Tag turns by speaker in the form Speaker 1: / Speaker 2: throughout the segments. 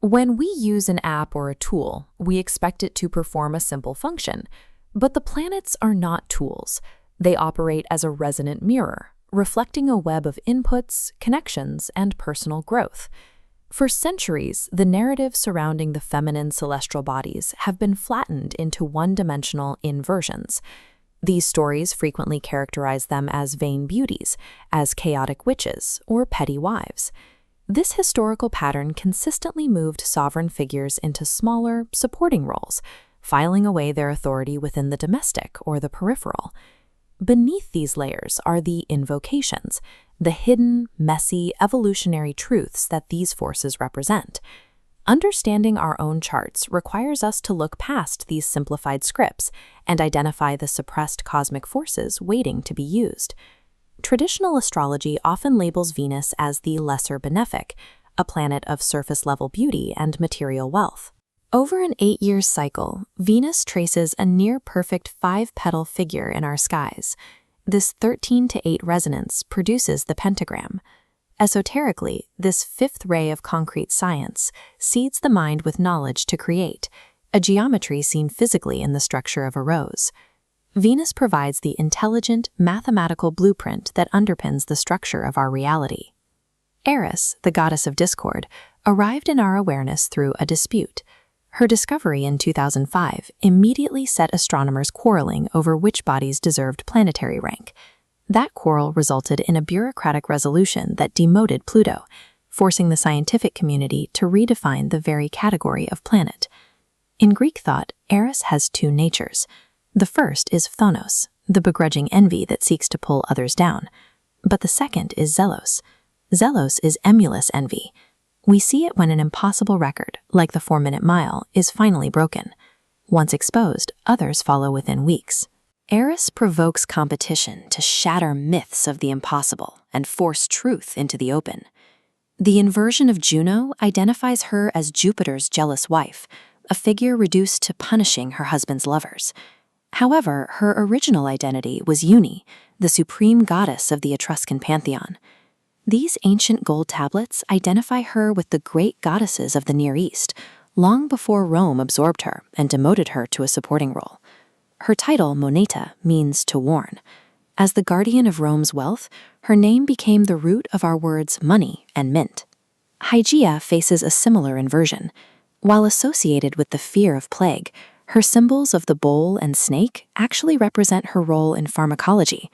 Speaker 1: When we use an app or a tool, we expect it to perform a simple function. But the planets are not tools. They operate as a resonant mirror, reflecting a web of inputs, connections, and personal growth. For centuries, the narratives surrounding the feminine celestial bodies have been flattened into one-dimensional inversions. These stories frequently characterize them as vain beauties, as chaotic witches, or petty wives. This historical pattern consistently moved sovereign figures into smaller, supporting roles, filing away their authority within the domestic or the peripheral. Beneath these layers are the invocations, the hidden, messy, evolutionary truths that these forces represent. Understanding our own charts requires us to look past these simplified scripts and identify the suppressed cosmic forces waiting to be used. Traditional astrology often labels Venus as the lesser benefic, a planet of surface-level beauty and material wealth. Over an 8-year cycle, Venus traces a near-perfect 5-petal figure in our skies. This 13-8 resonance produces the pentagram. Esoterically, this fifth ray of concrete science seeds the mind with knowledge to create, a geometry seen physically in the structure of a rose. Venus provides the intelligent, mathematical blueprint that underpins the structure of our reality. Eris, the goddess of discord, arrived in our awareness through a dispute. Her discovery in 2005 immediately set astronomers quarreling over which bodies deserved planetary rank. That quarrel resulted in a bureaucratic resolution that demoted Pluto, forcing the scientific community to redefine the very category of planet. In Greek thought, Eris has two natures. The first is phthonос, the begrudging envy that seeks to pull others down. But the second is zelos. Zelos is emulous envy. We see it when an impossible record, like the 4-minute mile, is finally broken. Once exposed, others follow within weeks. Eris provokes competition to shatter myths of the impossible and force truth into the open. The inversion of Juno identifies her as Jupiter's jealous wife, a figure reduced to punishing her husband's lovers. However, her original identity was Uni, the supreme goddess of the Etruscan pantheon. These ancient gold tablets identify her with the great goddesses of the Near East, long before Rome absorbed her and demoted her to a supporting role. Her title, Moneta, means to warn. As the guardian of Rome's wealth, her name became the root of our words money and mint. Hygieia faces a similar inversion. While associated with the fear of plague, her symbols of the bowl and snake actually represent her role in pharmacology.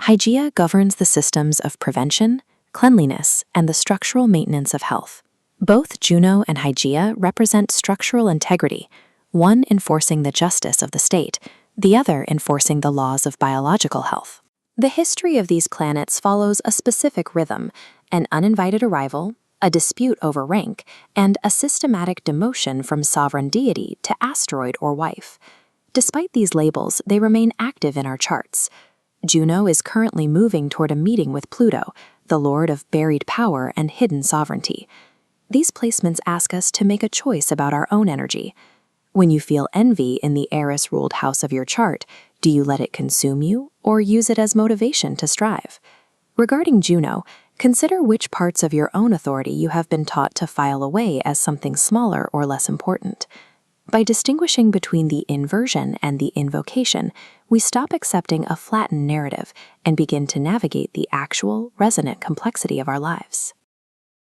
Speaker 1: Hygieia governs the systems of prevention, cleanliness, and the structural maintenance of health. Both Juno and Hygieia represent structural integrity, one enforcing the justice of the state, the other enforcing the laws of biological health. The history of these planets follows a specific rhythm: an uninvited arrival, a dispute over rank, and a systematic demotion from sovereign deity to asteroid or wife. Despite these labels, they remain active in our charts. Juno is currently moving toward a meeting with Pluto, the lord of buried power and hidden sovereignty. These placements ask us to make a choice about our own energy. When you feel envy in the Eris-ruled house of your chart, do you let it consume you or use it as motivation to strive? Regarding Juno, consider which parts of your own authority you have been taught to file away as something smaller or less important. By distinguishing between the inversion and the invocation, we stop accepting a flattened narrative and begin to navigate the actual, resonant complexity of our lives.